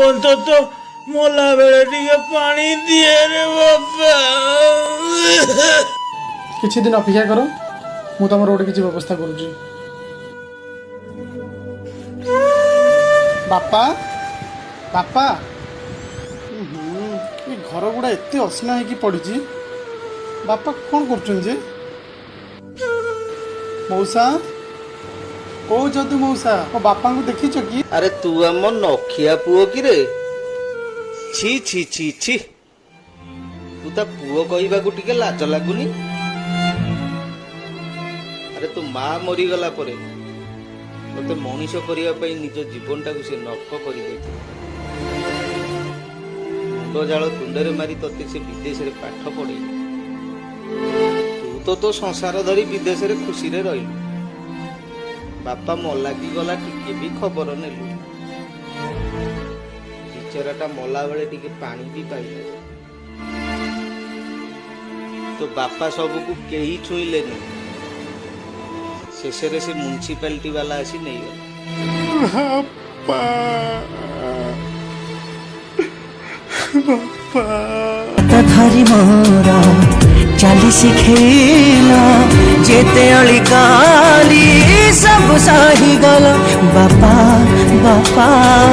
অন্তত মলা বেড়ে টিকে পানি দিয়ে রে বাবা। କିଛି ଦିନ ଅପେକ୍ଷା କର, ମୁଁ ତମର ଗୋଟେ କିଛି ବ୍ୟବସ୍ଥା କରୁଛି। ବାପା ବାପା, ଏ ଘର ଗୁଡ଼ା ଏତେ ଅସନା ହେଇକି ପଡ଼ିଛି। ବାପା କ'ଣ କରୁଛନ୍ତି ଯେ? ମଉସା, କୋଉ ଯଦୁ ମଉସା, ମୋ ବାପାଙ୍କୁ ଦେଖିଛ କି? ଆରେ ତୁ ଆମ ନଖିଆ ପୁଅ କିରେ? ଛି ଛି ଛି ଛି, ତୁ ତା ପୁଅ କହିବାକୁ ଟିକେ ଲାଜ ଲାଗୁନି? ଆରେ ତୋ ମା ମରିଗଲା ପରେ ତତେ ମଣିଷ କରିବା ପାଇଁ ନିଜ ଜୀବନଟାକୁ ସେ ନର୍କ କରିଦେଇଥିଲା। ମୁଣ୍ଡ ଜାଳ ତୁଣ୍ଡରେ ମାରି ତତେ ସେ ବିଦେଶରେ ପାଠ ପଢେଇଲା। ତୁ ତ ତୋ ସଂସାର ଧରି ବିଦେଶରେ ଖୁସିରେ ରହିଲୁ। ବାପା ମଲା କି ଗଲା ଟିକେ ବି ଖବର ନେଲୁ। ବିଚରାଟା ମଲା ବେଳେ ଟିକେ ପାଣି ବି ପାଇଲା। ତୋ ବାପା ସବୁକୁ କେହି ଛୁଇଁଲେନି। ଶେଷରେ ସେ ମ୍ୟୁନିସିପାଲିଟି ବାଲା ଆସି ନେଇଗଲା। ଧରି ମୋର ଚାଲି ଶିଖେଇଲା, ଯେତେ ଅଳି କାଲି ସବୁ ସହିଗଲ ବାପା ବାପା।